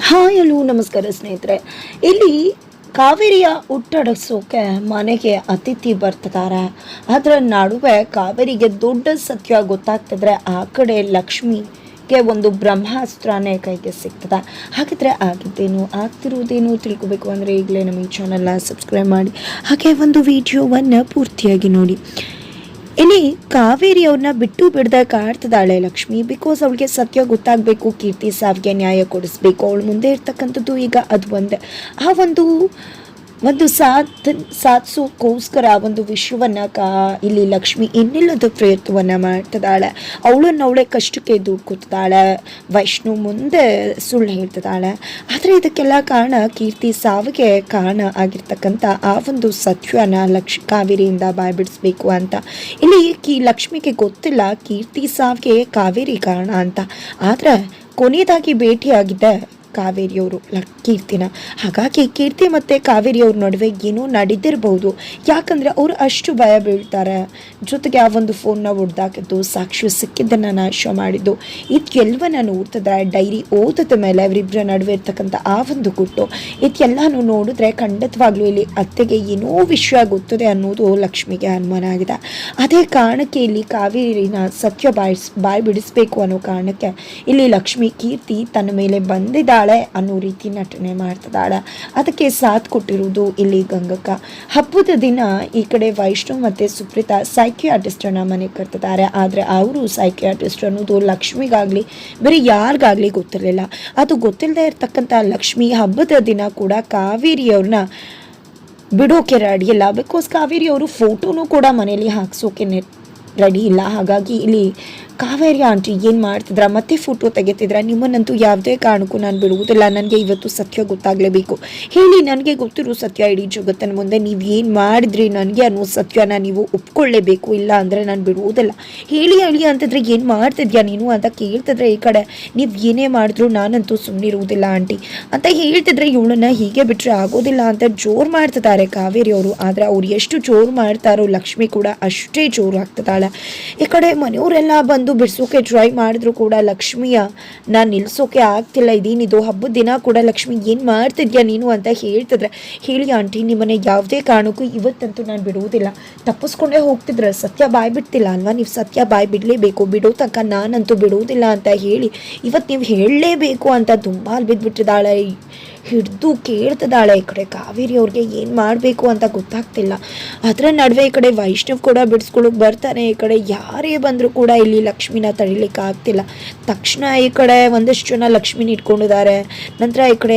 Hi hello ನಮಸ್ಕಾರ ಸ್ನೇಹಿತರೆ. ಇಲ್ಲಿ ಕಾವೇರಿಯ ಹುಟ್ಟಡಗಿಸೋಕೆ ಮನೆಗೆ ಅತಿಥಿ ಬರ್ತಿದ್ದಾರೆ. ಅದರ ನಡುವೆ ಕಾವೇರಿಗೆ ದೊಡ್ಡ ಸತ್ಯ ಗೊತ್ತಾಗ್ತಿದ್ರೆ ಆ ಕಡೆ ಲಕ್ಷ್ಮಿಗೆ ಒಂದು ಬ್ರಹ್ಮಾಸ್ತ್ರನೇ ಕೈಗೆ ಸಿಗ್ತದೆ. ಹಾಗಿದ್ರೆ ಆಗಿದ್ದೇನು ಆಗ್ತಿರುವುದೇನು ತಿಳ್ಕೊಬೇಕು ಅಂದರೆ ಈಗಲೇ ನಮ್ಮ ಈ ಚಾನಲ್ನ ಸಬ್ಸ್ಕ್ರೈಬ್ ಮಾಡಿ, ಹಾಗೆ ಒಂದು ವಿಡಿಯೋವನ್ನು ಪೂರ್ತಿಯಾಗಿ ನೋಡಿ. ಇಲ್ಲಿ ಕಾವೇರಿ ಅವ್ರನ್ನ ಬಿಟ್ಟು ಬಿಡದೆ ಕಾಡ್ತಿದ್ದಾಳೆ ಲಕ್ಷ್ಮಿ. ಬಿಕಾಸ್ ಅವಳಿಗೆ ಸತ್ಯ ಗೊತ್ತಾಗಬೇಕು, ಕೀರ್ತಿ ಸಾವಿಗೆ ನ್ಯಾಯ ಕೊಡಿಸ್ಬೇಕು. ಅವಳು ಮುಂದೆ ಇರ್ತಕ್ಕಂಥದ್ದು ಈಗ ಅದು ಒಂದೇ. ಆ ಒಂದು ಸಾಧಿಸೋಕ್ಕೋಸ್ಕರ ಒಂದು ವಿಷಯವನ್ನು ಇಲ್ಲಿ ಲಕ್ಷ್ಮಿ ಇನ್ನಿಲ್ಲದ ಪ್ರಯತ್ನವನ್ನು ಮಾಡ್ತಿದ್ದಾಳೆ. ಅವಳೇ ಕಷ್ಟಕ್ಕೆ ದುಡ್ಕೊತಿದ್ದಾಳೆ. ವೈಷ್ಣು ಮುಂದೆ ಸುಳ್ಳು ಹೇಳ್ತಿದ್ದಾಳೆ. ಆದರೆ ಇದಕ್ಕೆಲ್ಲ ಕಾರಣ ಕೀರ್ತಿ ಸಾವಿಗೆ ಕಾರಣ ಆಗಿರ್ತಕ್ಕಂಥ ಆ ಒಂದು ಸತ್ಯನ ಕಾವೇರಿಯಿಂದ ಬಾಯ್ಬಿಡಿಸ್ಬೇಕು ಅಂತ. ಇಲ್ಲಿ ಲಕ್ಷ್ಮಿಗೆ ಗೊತ್ತಿಲ್ಲ ಕೀರ್ತಿ ಸಾವಿಗೆ ಕಾವೇರಿ ಕಾರಣ ಅಂತ. ಆದರೆ ಕೊನೆಯದಾಗಿ ಭೇಟಿಯಾಗಿದ್ದೆ ಕಾವೇರಿಯವರು ಕೀರ್ತಿನ. ಹಾಗಾಗಿ ಕೀರ್ತಿ ಮತ್ತು ಕಾವೇರಿಯವ್ರ ನಡುವೆ ಏನೋ ನಡೆದಿರಬಹುದು. ಯಾಕಂದರೆ ಅವರು ಅಷ್ಟು ಭಯ ಬೀಳ್ತಾರೆ. ಜೊತೆಗೆ ಆ ಒಂದು ಫೋನ್ನ ಹೊಡೆದಾಕಿದ್ದು, ಸಾಕ್ಷಿ ಸಿಕ್ಕಿದ್ದನ್ನು ನಾಶ ಮಾಡಿದ್ದು, ಇದೆಲ್ಲವನ್ನ ನೋಡ್ತಿದ್ರೆ ಡೈರಿ ಓದಿದ ಮೇಲೆ ಅವರಿಬ್ಬರ ನಡುವೆ ಇರ್ತಕ್ಕಂಥ ಆ ಒಂದು ಗುಟ್ಟು, ಇದೆಲ್ಲನೂ ನೋಡಿದ್ರೆ ಖಂಡಿತವಾಗ್ಲೂ ಇಲ್ಲಿ ಅತ್ತೆಗೆ ಏನೋ ವಿಷಯ ಗೊತ್ತದೆ ಅನ್ನೋದು ಲಕ್ಷ್ಮಿಗೆ ಅನುಮಾನ ಆಗಿದೆ. ಅದೇ ಕಾರಣಕ್ಕೆ ಇಲ್ಲಿ ಕಾವೇರಿನ ಸತ್ಯ ಬಾಯಿ ಬಿಡಿಸ್ಬೇಕು ಅನ್ನೋ ಕಾರಣಕ್ಕೆ ಇಲ್ಲಿ ಲಕ್ಷ್ಮಿ ಕೀರ್ತಿ ತನ್ನ ಮೇಲೆ ಬಂದಿದ್ದ ಅನ್ನೋ ರೀತಿ ನಟನೆ ಮಾಡ್ತಿದ್ದಾಳೆ. ಅದಕ್ಕೆ ಸಾಥ್ ಕೊಟ್ಟಿರುವುದು ಇಲ್ಲಿ ಗಂಗಕ್ಕ. ಹಬ್ಬದ ದಿನ ಈ ಕಡೆ ವೈಷ್ಣವ್ ಮತ್ತೆ ಸುಪ್ರೀತಾ ಸೈಕಿಯಾಟ್ರಿಸ್ಟ್ ಅನ್ನ ಮನೆಗೆ ಕರ್ತಿದ್ದಾರೆ. ಆದರೆ ಅವರು ಸೈಕಿಯಾಟ್ರಿಸ್ಟ್ ಅನ್ನೋದು ಲಕ್ಷ್ಮಿಗಾಗ್ಲಿ ಬೇರೆ ಯಾರಿಗಾಗ್ಲಿ ಗೊತ್ತಿರಲಿಲ್ಲ. ಅದು ಗೊತ್ತಿಲ್ಲದೆ ಇರ್ತಕ್ಕಂಥ ಲಕ್ಷ್ಮಿ ಹಬ್ಬದ ದಿನ ಕೂಡ ಕಾವೇರಿಯವ್ರನ್ನ ಬಿಡೋಕೆ ರೆಡಿ ಇಲ್ಲ. ಬಿಕಾಸ್ ಕಾವೇರಿಯವರು ಫೋಟೋನು ಕೂಡ ಮನೇಲಿ ಹಾಕ್ಸೋಕೆ ರೆಡಿ ಇಲ್ಲ. ಹಾಗಾಗಿ ಇಲ್ಲಿ ಕಾವೇರಿ ಆಂಟಿ ಏನು ಮಾಡ್ತಿದ್ರ, ಮತ್ತೆ ಫೋಟೋ ತೆಗಿತಿದ್ರ, ನಿಮ್ಮನ್ನಂತೂ ಯಾವುದೇ ಕಾರಣಕ್ಕೂ ನಾನು ಬಿಡುವುದಿಲ್ಲ, ನನಗೆ ಇವತ್ತು ಸತ್ಯ ಗೊತ್ತಾಗಲೇಬೇಕು, ಹೇಳಿ ನನಗೆ ಗೊತ್ತಿರೋ ಸತ್ಯ ಇಡೀ ಜಗತ್ತಿನ ಮುಂದೆ ನೀವು ಏನು ಮಾಡಿದ್ರಿ ನನಗೆ ಅನ್ನೋ ಸತ್ಯನ ನೀವು ಒಪ್ಕೊಳ್ಳೇಬೇಕು, ಇಲ್ಲ ಅಂದರೆ ನಾನು ಬಿಡುವುದಿಲ್ಲ, ಹೇಳಿ ಅಂತಂದರೆ ಏನು ಮಾಡ್ತಿದ್ಯಾ ನೀನು ಅಂತ ಕೇಳ್ತಿದ್ರೆ ಈ ಕಡೆ ನೀವು ಏನೇ ಮಾಡಿದ್ರು ನಾನಂತೂ ಸುಮ್ಮನಿರುವುದಿಲ್ಲ ಆಂಟಿ ಅಂತ ಹೇಳ್ತಿದ್ರೆ ಇವಳನ್ನ ಹೀಗೆ ಬಿಟ್ಟರೆ ಆಗೋದಿಲ್ಲ ಅಂತ ಜೋರು ಮಾಡ್ತಿದ್ದಾರೆ ಕಾವೇರಿಯವರು. ಆದರೆ ಅವ್ರು ಎಷ್ಟು ಜೋರು ಮಾಡ್ತಾರೋ ಲಕ್ಷ್ಮಿ ಕೂಡ ಅಷ್ಟೇ ಜೋರು ಆಗ್ತಿದ್ದಾಳೆ. ಈ ಕಡೆ ಮನೆಯವರೆಲ್ಲ ಬಂದು ಬಿಡಿಸೋಕೆ ಟ್ರೈ ಮಾಡಿದ್ರು ಕೂಡ ಲಕ್ಷ್ಮಿಯ ನಾನು ನಿಲ್ಸೋಕೆ ಆಗ್ತಿಲ್ಲ, ಇದೇನಿದು ಹಬ್ಬದ ದಿನ ಕೂಡ ಲಕ್ಷ್ಮಿ ಏನು ಮಾಡ್ತಿದ್ಯಾ ನೀನು ಅಂತ ಹೇಳ್ತಿದ್ರೆ, ಹೇಳಿ ಆಂಟಿ ನಿಮ್ಮನೆ ಯಾವುದೇ ಕಾರಣಕ್ಕೂ ಇವತ್ತಂತೂ ನಾನು ಬಿಡುವುದಿಲ್ಲ, ತಪ್ಪಿಸ್ಕೊಂಡೇ ಹೋಗ್ತಿದ್ರೆ ಸತ್ಯ ಬಾಯ್ ಬಿಡ್ತಿಲ್ಲ ಅಲ್ವಾ, ನೀವು ಸತ್ಯ ಬಾಯ್ ಬಿಡಲೇಬೇಕು, ಬಿಡೋ ತನಕ ನಾನಂತೂ ಬಿಡುವುದಿಲ್ಲ ಅಂತ ಹೇಳಿ ಇವತ್ತು ನೀವು ಹೇಳಲೇಬೇಕು ಅಂತ ದುಂಬಾಲ್ ಬಿದ್ದುಬಿಟ್ಟಿದ್ದಾಳೆ. ಹಿಡಿದು ಕೇಳ್ತಿದ್ದಾಳೆ. ಈ ಕಡೆ ಕಾವೇರಿ ಅವ್ರಿಗೆ ಏನು ಮಾಡಬೇಕು ಅಂತ ಗೊತ್ತಾಗ್ತಿಲ್ಲ. ಅದರ ನಡುವೆ ಈ ಕಡೆ ವೈಷ್ಣವ್ ಕೂಡ ಬಿಡಿಸ್ಕೊಳ್ಳೋಕೆ ಬರ್ತಾನೆ. ಈ ಕಡೆ ಯಾರೇ ಬಂದರೂ ಕೂಡ ಇಲ್ಲಿ ಲಕ್ಷ್ಮಿನ ತಡಿಲಿಕ್ಕೆ ಆಗ್ತಿಲ್ಲ. ತಕ್ಷಣ ಈ ಕಡೆ ಒಂದಷ್ಟು ಜನ ಲಕ್ಷ್ಮಿನ ಇಟ್ಕೊಂಡಿದ್ದಾರೆ. ನಂತರ ಈ ಕಡೆ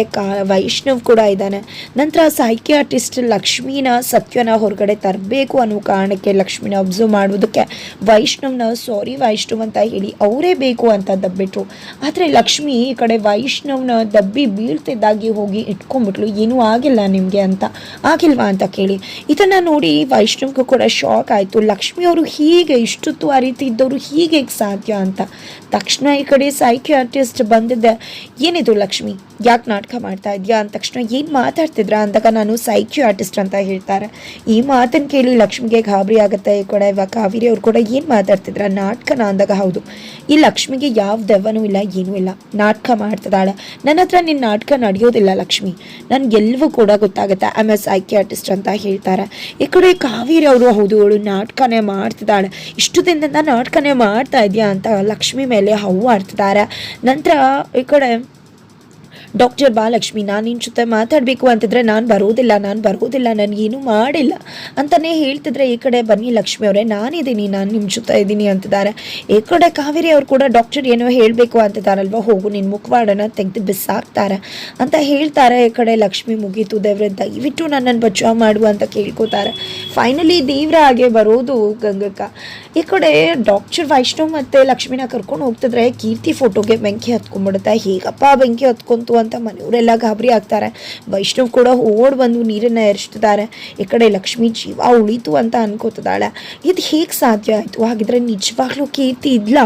ವೈಷ್ಣವ್ ಕೂಡ ಇದ್ದಾನೆ. ನಂತರ ಸೈಕಿಯಾಟ್ರಿಸ್ಟ್ ಲಕ್ಷ್ಮಿನ ಸತ್ಯನ ಹೊರಗಡೆ ತರಬೇಕು ಅನ್ನೋ ಕಾರಣಕ್ಕೆ ಲಕ್ಷ್ಮಿನ ಅಬ್ಸರ್ವ್ ಮಾಡೋದಕ್ಕೆ ವೈಷ್ಣವ್ನ ಸಾರಿ ವೈಷ್ಣವ್ ಅಂತ ಹೇಳಿ ಅವರೇ ಬೇಕು ಅಂತ ದಬ್ಬಿಟ್ರು. ಆದರೆ ಲಕ್ಷ್ಮಿ ಈ ಕಡೆ ವೈಷ್ಣವ್ನ ದಬ್ಬಿ ಬೀಳ್ತಿದ್ದಾಗಿ ಹೋಗಿ ಇಟ್ಕೊಂಡ್ಬಿಟ್ಲು. ಏನೂ ಆಗಿಲ್ಲ ನಿಮಗೆ ಅಂತ, ಆಗಿಲ್ವಾ ಅಂತ ಕೇಳಿ. ಇದನ್ನು ನೋಡಿ ವೈಷ್ಣವ್ಗೂ ಕೂಡ ಶಾಕ್ ಆಯಿತು. ಲಕ್ಷ್ಮಿಯವರು ಹೀಗೆ ಇಷ್ಟೊತ್ತು ಆ ರೀತಿ ಇದ್ದವರು ಹೀಗೆ ಸಾಧ್ಯ ಅಂತ. ತಕ್ಷಣ ಈ ಕಡೆ ಸೈಕಿಯಾಟ್ರಿಸ್ಟ್ ಬಂದಿದ್ದೆ, ಏನಿದು ಲಕ್ಷ್ಮಿ ಯಾಕೆ ನಾಟಕ ಮಾಡ್ತಾ ಇದೆಯಾ ಅಂದ ತಕ್ಷಣ ಏನು ಮಾತಾಡ್ತಿದ್ರ ಅಂದಾಗ ನಾನು ಸೈಕಿಯಾಟ್ರಿಸ್ಟ್ ಅಂತ ಹೇಳ್ತಾರೆ. ಈ ಮಾತನ್ನು ಕೇಳಿ ಲಕ್ಷ್ಮಿಗೆ ಗಾಬರಿ ಆಗುತ್ತೆ. ಈ ಕಡೆ ಕಾವೇರಿ ಅವ್ರು ಕೂಡ ಏನು ಮಾತಾಡ್ತಿದ್ರ ನಾಟಕನ ಅಂದಾಗ ಹೌದು, ಈ ಲಕ್ಷ್ಮಿಗೆ ಯಾವ ದೆವ್ವನೂ ಇಲ್ಲ, ಏನೂ ಇಲ್ಲ, ನಾಟಕ ಮಾಡ್ತಿದ್ದಾಳೆ. ನನ್ನ ಹತ್ರ ನಿನ್ನ ನಾಟಕ ನಡೆಯೋದಿಲ್ಲ ಲಕ್ಷ್ಮಿ, ನನಗೆಲ್ಲವೂ ಕೂಡ ಗೊತ್ತಾಗುತ್ತೆ, ಐ ಆಮ್ ಎ ಸೈಕಿಯಾಟ್ರಿಸ್ಟ್ ಅಂತ ಹೇಳ್ತಾರೆ. ಈ ಕಡೆ ಕಾವೇರಿ ಅವರು ಹೌದು ಅವಳು ನಾಟಕನೇ ಮಾಡ್ತಿದ್ದಾಳೆ, ಇಷ್ಟು ದಿನದಿಂದ ನಾಟಕನೇ ಮಾಡ್ತಾ ಇದೆಯಾ ಅಂತ ಲಕ್ಷ್ಮಿ ಮೇಲೆ ಹವ್ವು ಆಡ್ತಿದ್ದಾರೆ. ನಂತರ ಈ ಕಡೆ ಡಾಕ್ಟರ್ ಬಾಲಕ್ಷ್ಮಿ ನಾನು ನಿನ್ನ ಜೊತೆ ಮಾತಾಡಬೇಕು ಅಂತಿದ್ರೆ ನಾನು ಬರೋದಿಲ್ಲ ನನಗೇನು ಮಾಡಿಲ್ಲ ಅಂತಲೇ ಹೇಳ್ತಿದ್ರೆ, ಈ ಕಡೆ ಬನ್ನಿ ಲಕ್ಷ್ಮಿ ಅವರೇ ನಾನಿದ್ದೀನಿ, ನಾನು ನಿಮ್ಮ ಜೊತೆ ಇದ್ದೀನಿ ಅಂತಿದ್ದಾರೆ. ಈ ಕಡೆ ಕಾವೇರಿ ಅವ್ರು ಕೂಡ ಡಾಕ್ಟರ್ ಏನೋ ಹೇಳಬೇಕು ಅಂತಿದ್ದಾರಲ್ವ, ಹೋಗು ನಿನ್ನ ಮುಖವಾಡನ ತೆಗೆದು ಬಿಸಾಕ್ತಾರೆ ಅಂತ ಹೇಳ್ತಾರೆ. ಈ ಕಡೆ ಲಕ್ಷ್ಮಿ ಮುಗೀತು ದೇವ್ರೆ ದಯವಿಟ್ಟು ನನ್ನನ್ನು ಬಚಾವ್ ಮಾಡುವ ಅಂತ ಕೇಳ್ಕೊತಾರೆ. ಫೈನಲಿ ದೇವ್ರ ಹಾಗೆ ಬರೋದು ಗಂಗಕ್ಕ. ಈ ಕಡೆ ಡಾಕ್ಟರ್ ವೈಷ್ಣವ್ ಮತ್ತು ಲಕ್ಷ್ಮಿನ ಕರ್ಕೊಂಡು ಹೋಗ್ತಿದ್ರೆ ಕೀರ್ತಿ ಫೋಟೋಗೆ ಬೆಂಕಿ ಹತ್ಕೊಂಡ್ಬಿಡುತ್ತೆ. ಹೇಗಪ್ಪ ಬೆಂಕಿ ಹತ್ಕೊಂತು ಅಂತ ಮನೆಯವರೆಲ್ಲ ಗಾಬರಿ ಆಗ್ತಾರೆ. ವೈಷ್ಣವ್ ಕೂಡ ಓಡ್ ಬಂದು ನೀರನ್ನು ಎರಚ್ತಿದ್ದಾರೆ. ಈ ಕಡೆ ಲಕ್ಷ್ಮಿ ಜೀವ ಉಳಿತು ಅಂತ ಅನ್ಕೋತಿದ್ದಾಳೆ. ಇದು ಹೇಗೆ ಸಾಧ್ಯ ಆಯಿತು? ಹಾಗಿದ್ರೆ ನಿಜವಾಗ್ಲೂ ಕೀರ್ತಿ ಇದ್ಲ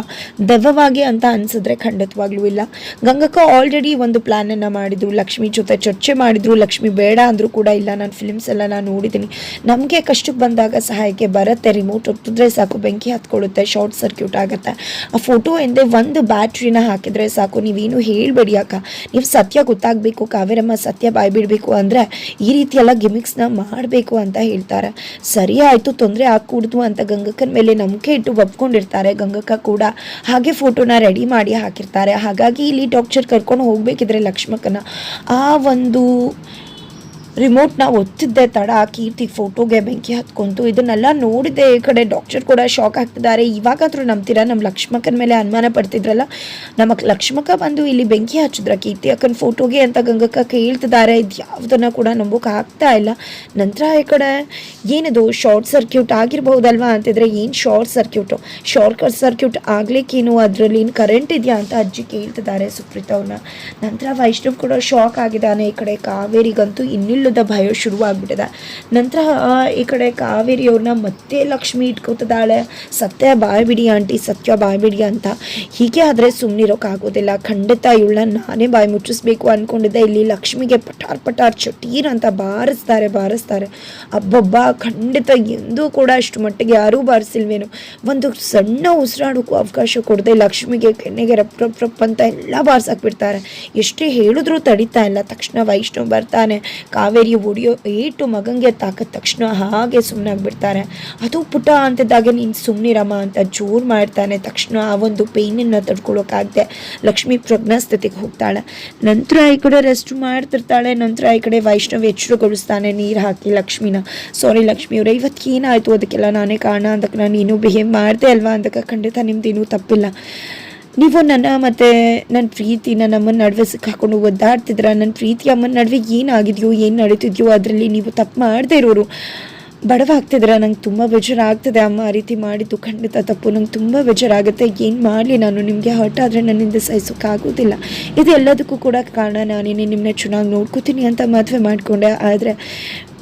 ದೆವ್ವವಾಗಿ ಅಂತ ಅನ್ಸಿದ್ರೆ ಖಂಡಿತವಾಗ್ಲೂ ಇಲ್ಲ. ಗಂಗಕ್ಕ ಆಲ್ರೆಡಿ ಒಂದು ಪ್ಲಾನನ್ನು ಮಾಡಿದ್ರು, ಲಕ್ಷ್ಮಿ ಜೊತೆ ಚರ್ಚೆ ಮಾಡಿದ್ರು. ಲಕ್ಷ್ಮಿ ಬೇಡ ಅಂದರೂ ಕೂಡ ಇಲ್ಲ, ನಾನು ಫಿಲ್ಮ್ಸ್ ಎಲ್ಲ ನಾನು ನೋಡಿದ್ದೀನಿ, ನಮಗೆ ಕಷ್ಟಕ್ಕೆ ಬಂದಾಗ ಸಹಾಯಕ್ಕೆ ಬರುತ್ತೆ, ರಿಮೋಟ್ ಒತ್ತಿದ್ರೆ ಸಾಕು ಬೆಂಕಿ ಹತ್ಕೊಳ್ಳುತ್ತೆ, ಶಾರ್ಟ್ ಸರ್ಕ್ಯೂಟ್ ಆಗುತ್ತೆ. ಆ ಫೋಟೋ ಹಿಂದೆ ಒಂದು ಬ್ಯಾಟ್ರಿನ ಹಾಕಿದ್ರೆ ಸಾಕು, ನೀವೇನು ಹೇಳಬೇಡಿ ಅಕ್ಕ, ನೀವು ಸತ್ಯ ಗೊತ್ತಾಗಬೇಕು, ಕಾವೇರಮ್ಮ ಸತ್ಯ ಬಾಯ್ಬಿಡಬೇಕು ಅಂದರೆ ಈ ರೀತಿ ಎಲ್ಲ ಗಿಮಿಕ್ಸ್ನ ಮಾಡಬೇಕು ಅಂತ ಹೇಳ್ತಾರೆ. ಸರಿ ಆಯಿತು, ತೊಂದರೆ ಆಗ್ಕೂಡ್ದು ಅಂತ ಗಂಗಕ್ಕನ ಮೇಲೆ ನಂಬಿಕೆ ಇಟ್ಟು ಒಪ್ಕೊಂಡಿರ್ತಾರೆ. ಗಂಗಕ್ಕ ಕೂಡ ಹಾಗೆ ಫೋಟೋನ ರೆಡಿ ಮಾಡಿ ಹಾಕಿರ್ತಾರೆ. ಹಾಗಾಗಿ ಇಲ್ಲಿ ಡಾಕ್ಟರ್ ಕರ್ಕೊಂಡು ಹೋಗಬೇಕಿದ್ರೆ ಲಕ್ಷ್ಮಕ್ಕನ ಆ ಒಂದು ರಿಮೋಟ್ನ ಒತ್ತಿದ್ದೆ ತಡ ಕೀರ್ತಿ ಫೋಟೋಗೆ ಬೆಂಕಿ ಹತ್ಕೊಂತು. ಇದನ್ನೆಲ್ಲ ನೋಡಿದೆ ಈ ಕಡೆ ಡಾಕ್ಟರ್ ಕೂಡ ಶಾಕ್ ಆಗ್ತಿದ್ದಾರೆ. ಇವಾಗಾದರೂ ನಂಬ್ತೀರಾ, ನಮ್ಮ ಲಕ್ಷ್ಮಕ್ಕನ ಮೇಲೆ ಅನುಮಾನ ಪಡ್ತಿದ್ರಲ್ಲ, ನಮ್ಮ ಲಕ್ಷ್ಮಕ್ಕ ಬಂದು ಇಲ್ಲಿ ಬೆಂಕಿ ಹಚ್ಚಿದ್ರ ಕೀರ್ತಿ ಅಕ್ಕನ ಫೋಟೋಗೆ ಅಂತ ಗಂಗಕ್ಕ ಕೇಳ್ತಿದ್ದಾರೆ. ಇದು ಯಾವುದನ್ನು ಕೂಡ ನಂಬೋಕೆ ಆಗ್ತಾ ಇಲ್ಲ. ನಂತರ ಈ ಕಡೆ ಏನದು ಶಾರ್ಟ್ ಸರ್ಕ್ಯೂಟ್ ಆಗಿರ್ಬಹುದಲ್ವಾ ಅಂತಿದ್ರೆ, ಏನು ಶಾರ್ಟ್ ಸರ್ಕ್ಯೂಟ್ ಆಗ್ಲಿಕ್ಕೇನು ಅದರಲ್ಲಿ ಏನು ಕರೆಂಟ್ ಇದೆಯಾ ಅಂತ ಅಜ್ಜಿ ಕೇಳ್ತಿದ್ದಾರೆ ಸುಪ್ರೀತ್ ಅವ್ರನ್ನ. ನಂತರ ವೈಷ್ಣವ್ ಕೂಡ ಶಾಕ್ ಆಗಿದ್ದಾನೆ. ಈ ಕಡೆ ಕಾವೇರಿಗಂತೂ ಇನ್ನಿಲ್ಲದ ಭಯ ಶುರುವಾಗ್ಬಿಟ್ಟಿದೆ. ನಂತರ ಈ ಕಡೆ ಕಾವೇರಿ ಅವ್ರನ್ನ ಮತ್ತೆ ಲಕ್ಷ್ಮಿ ಇಟ್ಕೋತಿದ್ದಾಳೆ. ಸತ್ಯ ಬಾಯ್ಬಿಡಿ ಆಂಟಿ, ಸತ್ಯ ಬಾಯ್ಬಿಡಿ ಅಂತ. ಹೀಗೆ ಆದರೆ ಸುಮ್ಮನಿರೋಕ್ಕಾಗೋದಿಲ್ಲ. ಖಂಡಿತ ಇವಳನ್ನ ನಾನೇ ಬಾಯಿ ಮುಚ್ಚಿಸ್ಬೇಕು ಅಂದ್ಕೊಂಡಿದ್ದೆ. ಇಲ್ಲಿ ಲಕ್ಷ್ಮಿಗೆ ಪಟಾರ್ ಚಟೀರ್ ಅಂತ ಬಾರಿಸ್ತಾರೆ. ಅಬ್ಬಬ್ಬ, ಖಂಡಿತ ಎಂದೂ ಕೂಡ ಅಷ್ಟು ಮಟ್ಟಿಗೆ ಯಾರೂ ಬಾರಿಸಿಲ್ವೇನು. ಒಂದು ಸಣ್ಣ ಉಸಿರಾಡೋಕ್ಕೂ ಅವಕಾಶ ಕೊಡದೆ ಲಕ್ಷ್ಮಿಗೆ ಕೆನ್ನೆಗೆ ರಪ್ ಅಂತ ಎಲ್ಲ ಬಾರ್ಸಾಕ್ಬಿಡ್ತಾರೆ. ಎಷ್ಟೇ ಹೇಳಿದ್ರೂ ತಡಿತಾ ಇಲ್ಲ. ತಕ್ಷಣ ವೈಷ್ಣವ್ ಬರ್ತಾನೆ. ಕಾವೇರಿ ಹೊಡಿಯೋ ಏಟು ಮಗಂಗೆ ತಾಕದ ತಕ್ಷಣ ಹಾಗೆ ಸುಮ್ಮನಾಗ್ಬಿಡ್ತಾರೆ. ಅದು ಪುಟ ಅಂತಿದ್ದಾಗೆ ನೀನು ಸುಮ್ಮನಿರಮ್ಮ ಅಂತ ಜೋರು ಮಾಡ್ತಾನೆ. ತಕ್ಷಣ ಆ ಒಂದು ಪೇಯ್ನನ್ನು ತಡ್ಕೊಳ್ಳೋಕ್ಕಾಗದೆ ಲಕ್ಷ್ಮಿ ಪ್ರಜ್ಞಾಸ್ಥಿತಿಗೆ ಹೋಗ್ತಾಳೆ. ನಂತರ ಈ ಕಡೆ ರೆಸ್ಟ್ ಮಾಡ್ತಿರ್ತಾಳೆ. ನಂತರ ಈ ಕಡೆ ವೈಷ್ಣವ್ ಎಚ್ಚರಗೊಳಿಸ್ತಾನೆ ನೀರು ಹಾಕಿ ಲಕ್ಷ್ಮಿನ. ಸಾರಿ ಲಕ್ಷ್ಮಿಯವರೇ, ಇವತ್ತು ಏನಾಯಿತು ಅದಕ್ಕೆಲ್ಲ ನಾನೇ ಕಾರಣ ಅಂದಕ್ಕೆ ನಾನು ನೀನು ಬಿಹೇವ್ ಮಾಡಿದೆ ಅಲ್ವಾ ಅಂದಕ್ಕೆ ಖಂಡಿತ ನಿಮ್ದೇನೂ ತಪ್ಪಿಲ್ಲ. ನೀವು ನನ್ನ ಮತ್ತು ನನ್ನ ಪ್ರೀತಿನ ನಮ್ಮನ್ನ ನಡುವೆ ಸಿಕ್ಕಾಕೊಂಡು ಒದ್ದಾಡ್ತಿದ್ರ. ನನ್ನ ಪ್ರೀತಿ ಅಮ್ಮನ ನಡುವೆ ಏನಾಗಿದೆಯೋ ಏನು ನಡೀತಿದ್ಯೋ ಅದರಲ್ಲಿ ನೀವು ತಪ್ಪು ಮಾಡದೇ ಇರೋರು ಬಡವಾಗ್ತಿದ್ರ. ನಂಗೆ ತುಂಬ ಬೇಜಾರಾಗ್ತದೆ ಅಮ್ಮ, ಆ ರೀತಿ ಮಾಡಿದ್ದು ಖಂಡಿತ ತಪ್ಪು. ನಂಗೆ ತುಂಬ ಬೇಜಾರಾಗುತ್ತೆ. ಏನು ಮಾಡಲಿ ನಾನು, ನಿಮಗೆ ಹರ್ಟ್ ಆದರೆ ನನ್ನಿಂದ ಸಹಿಸೋಕ್ಕಾಗೋದಿಲ್ಲ. ಇದು ಎಲ್ಲದಕ್ಕೂ ಕೂಡ ಕಾರಣ ನಾನೇನೆ. ನಿಮ್ಮನ್ನ ಚೆನ್ನಾಗಿ ನೋಡ್ಕೋತೀನಿ ಅಂತ ಮದುವೆ ಮಾಡಿಕೊಂಡೆ. ಆದರೆ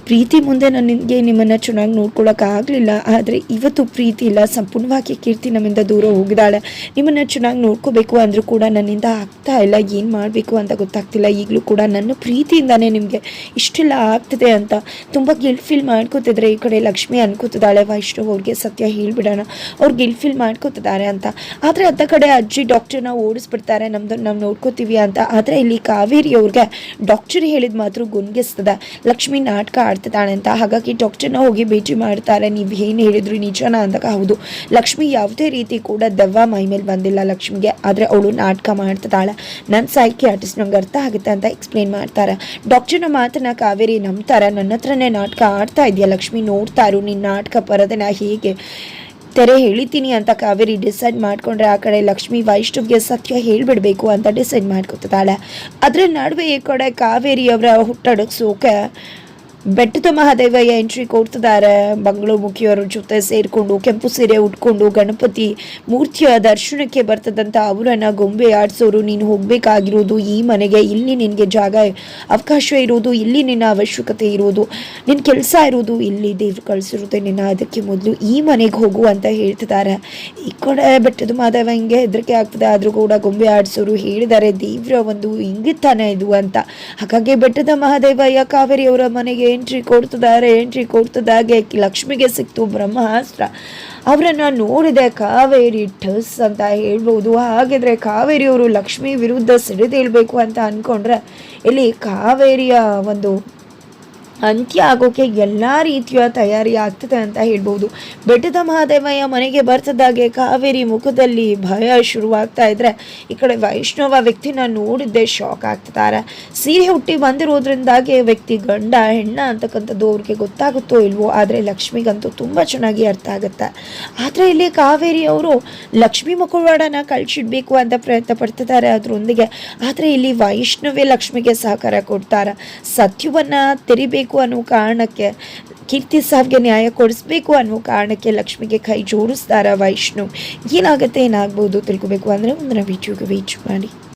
ಪ್ರೀತಿ ಮುಂದೆ ನನಗೆ ನಿಮ್ಮನ್ನು ಚೆನ್ನಾಗಿ ನೋಡ್ಕೊಳ್ಳೋಕ್ಕಾಗಲಿಲ್ಲ. ಆದರೆ ಇವತ್ತು ಪ್ರೀತಿ ಇಲ್ಲ, ಸಂಪೂರ್ಣವಾಗಿ ಕೀರ್ತಿ ನಮ್ಮಿಂದ ದೂರ ಹೋಗಿದ್ದಾಳೆ. ನಿಮ್ಮನ್ನು ಚೆನ್ನಾಗಿ ನೋಡ್ಕೋಬೇಕು ಅಂದರೂ ಕೂಡ ನನ್ನಿಂದ ಆಗ್ತಾ ಇಲ್ಲ. ಏನು ಮಾಡಬೇಕು ಅಂತ ಗೊತ್ತಾಗ್ತಿಲ್ಲ. ಈಗಲೂ ಕೂಡ ನನ್ನ ಪ್ರೀತಿಯಿಂದಾನೇ ನಿಮಗೆ ಇಷ್ಟೆಲ್ಲ ಆಗ್ತಿದೆ ಅಂತ ತುಂಬ ಗಿಲ್ಟ್ ಫೀಲ್ ಮಾಡ್ಕೋತಿದ್ರೆ ಈ ಕಡೆ ಲಕ್ಷ್ಮಿ ಅನ್ಕೋತಿದ್ದಾಳೆ. ವೈಷ್ಣವ್ ಅವ್ರಿಗೆ ಸತ್ಯ ಹೇಳಿಬಿಡೋಣ, ಅವ್ರು ಗಿಲ್ಟ್ ಫೀಲ್ ಮಾಡ್ಕೋತಿದ್ದಾರೆ ಅಂತ. ಆದರೆ ಅತ್ತ ಕಡೆ ಅಜ್ಜಿ ಡಾಕ್ಟರ್ನ ಓಡಿಸ್ಬಿಡ್ತಾರೆ, ನಾವು ನೋಡ್ಕೋತೀವಿ ಅಂತ. ಆದರೆ ಇಲ್ಲಿ ಕಾವೇರಿ ಅವ್ರಿಗೆ ಡಾಕ್ಟರ್ ಹೇಳಿದ ಮಾತ್ರ ಗುನ್ಗಿಸ್ತದೆ, ಲಕ್ಷ್ಮಿ ನಾಟಕ ಆಡ್ತಿದ್ದಾಳೆ ಅಂತ. ಹಾಗಾಗಿ ಡಾಕ್ಟರ್ನ ಹೋಗಿ ಭೇಟಿ ಮಾಡ್ತಾರೆ. ನೀವು ಏನು ಹೇಳಿದ್ರು ನಿಜನಾ ಅಂದಾಗ ಹೌದು, ಲಕ್ಷ್ಮಿ ಯಾವುದೇ ರೀತಿ ಕೂಡ ದೆವ್ವ ಮೈ ಮೇಲೆ ಬಂದಿಲ್ಲ ಲಕ್ಷ್ಮಿಗೆ. ಆದರೆ ಅವಳು ನಾಟಕ ಮಾಡ್ತಿದ್ದಾಳೆ. ನನ್ನ ಸೈಕಿಯಾಟ್ರಿಸ್ಟ್ ನಂಗೆ ಅರ್ಥ ಆಗುತ್ತೆ ಅಂತ ಎಕ್ಸ್ಪ್ಲೇನ್ ಮಾಡ್ತಾರೆ. ಡಾಕ್ಟರ್ನ ಮಾತನ್ನ ಕಾವೇರಿ ನಂಬ್ತಾರೆ. ನನ್ನ ಹತ್ರನೇ ನಾಟಕ ಆಡ್ತಾ ಇದೆಯಾ ಲಕ್ಷ್ಮಿ, ನೋಡ್ತಾ ಇರು ನಿನ್ನ ನಾಟಕ ಪರದನ ಹೇಗೆ ತೆರೆ ಹೇಳಿತೀನಿ ಅಂತ ಕಾವೇರಿ ಡಿಸೈಡ್ ಮಾಡ್ಕೊಂಡ್ರೆ, ಆ ಕಡೆ ಲಕ್ಷ್ಮಿ ವೈಷ್ಣವ್ಗೆ ಸತ್ಯ ಹೇಳಿಬಿಡ್ಬೇಕು ಅಂತ ಡಿಸೈಡ್ ಮಾಡ್ಕೊತಿದ್ದಾಳೆ. ಅದರ ನಡುವೆ ಈ ಕಡೆ ಕಾವೇರಿಯವರ ಹುಟ್ಟಡಗಿಸೋಕೆ ಬೆಟ್ಟದ ಮಹಾದೇವಯ್ಯ ಎಂಟ್ರಿ ಕೊಡ್ತಿದ್ದಾರೆ. ಮಂಗಳೂರು ಮುಖಿಯವರ ಜೊತೆ ಸೇರಿಕೊಂಡು ಕೆಂಪು ಸೀರೆ ಉಟ್ಕೊಂಡು ಗಣಪತಿ ಮೂರ್ತಿಯ ದರ್ಶನಕ್ಕೆ ಬರ್ತದಂತ ಅವರನ್ನು ಗೊಂಬೆ ಆಡಿಸೋರು. ನೀನು ಹೋಗಬೇಕಾಗಿರೋದು ಈ ಮನೆಗೆ, ಇಲ್ಲಿ ನಿನಗೆ ಜಾಗ ಅವಕಾಶ ಇರೋದು, ಇಲ್ಲಿ ನಿನ್ನ ಅವಶ್ಯಕತೆ ಇರೋದು, ನಿನ್ನ ಕೆಲಸ ಇರೋದು ಇಲ್ಲಿ, ದೇವ್ರು ಕಳಿಸಿರುತ್ತೆ ನಿನ್ನ, ಅದಕ್ಕೆ ಮೊದಲು ಈ ಮನೆಗೆ ಹೋಗು ಅಂತ ಹೇಳ್ತಿದ್ದಾರೆ. ಈ ಕಡೆ ಬೆಟ್ಟದ ಮಹಾದೇವ ಹಿಂಗೆ ಹೆದರಿಕೆ ಆಗ್ತದೆ. ಆದರೂ ಕೂಡ ಗೊಂಬೆ ಆಡಿಸೋರು ಹೇಳಿದ್ದಾರೆ ದೇವ್ರ ಒಂದು ಇಂಗಿತಾನೆ ಇದು ಅಂತ. ಹಾಗಾಗಿ ಬೆಟ್ಟದ ಮಹಾದೇವಯ್ಯ ಕಾವೇರಿ ಅವರ ಮನೆಗೆ ಎಂಟ್ರಿ ಕೊಡ್ತಿದ್ದಾಗೆ ಲಕ್ಷ್ಮಿಗೆ ಸಿಕ್ತು ಬ್ರಹ್ಮಾಸ್ತ್ರ. ಅವರನ್ನು ನೋಡಿದೆ ಕಾವೇರಿ ಠಸ್ ಅಂತ ಹೇಳ್ಬೋದು. ಹಾಗಿದ್ರೆ ಕಾವೇರಿಯವರು ಲಕ್ಷ್ಮಿ ವಿರುದ್ಧ ಸಿಡಿದೇಳ್ಬೇಕು ಅಂತ ಅಂದ್ಕೊಂಡ್ರೆ ಇಲ್ಲಿ ಕಾವೇರಿಯ ಒಂದು ಅಂತ್ಯ ಆಗೋಕ್ಕೆ ಎಲ್ಲ ರೀತಿಯ ತಯಾರಿ ಆಗ್ತದೆ ಅಂತ ಹೇಳ್ಬೋದು. ಬೆಟ್ಟದ ಮಹಾದೇವಯ್ಯ ಮನೆಗೆ ಬರ್ತದಾಗೆ ಕಾವೇರಿ ಮುಖದಲ್ಲಿ ಭಯ ಶುರುವಾಗ್ತಾ ಇದ್ರೆ ಈ ಕಡೆ ವೈಷ್ಣವ ವ್ಯಕ್ತಿನ ನೋಡಿದ್ದೆ ಶಾಕ್ ಆಗ್ತಿದ್ದಾರೆ. ಸೀರೆ ಹುಟ್ಟಿ ಬಂದಿರೋದ್ರಿಂದಾಗಿ ವ್ಯಕ್ತಿ ಗಂಡ ಹೆಣ್ಣ ಅಂತಕ್ಕಂಥದ್ದು ಅವ್ರಿಗೆ ಗೊತ್ತಾಗುತ್ತೋ ಇಲ್ವೋ, ಆದರೆ ಲಕ್ಷ್ಮಿಗಂತೂ ತುಂಬ ಚೆನ್ನಾಗಿ ಅರ್ಥ ಆಗುತ್ತೆ. ಆದರೆ ಇಲ್ಲಿ ಕಾವೇರಿ ಅವರು ಲಕ್ಷ್ಮಿ ಮುಖವಾಡನ ಕಳ್ಸಿಡ್ಬೇಕು ಅಂತ ಪ್ರಯತ್ನ ಪಡ್ತಿದ್ದಾರೆ ಅದರೊಂದಿಗೆ. ಆದರೆ ಇಲ್ಲಿ ವೈಷ್ಣವೇ ಲಕ್ಷ್ಮಿಗೆ ಸಹಕಾರ ಕೊಡ್ತಾರೆ. ಸತ್ಯವನ್ನು ತೆರಿಬೇಕು ಅನ್ನೋ ಕಾರಣಕ್ಕೆ, ಕೀರ್ತಿ ಸಾವ್ಗೆ ನ್ಯಾಯ ಕೊಡಿಸ್ಬೇಕು ಅನ್ನೋ ಕಾರಣಕ್ಕೆ ಲಕ್ಷ್ಮಿಗೆ ಕೈ ಜೋಡಿಸ್ತಾರ ವೈಷ್ಣವ್. ಏನಾಗುತ್ತೆ ಏನಾಗ್ಬೋದು ತಿಳ್ಕೊಬೇಕು ಅಂದರೆ ಮುಂದಿನ ವಿಡಿಯೋಗೆ ವೇಟ್ ಮಾಡಿ.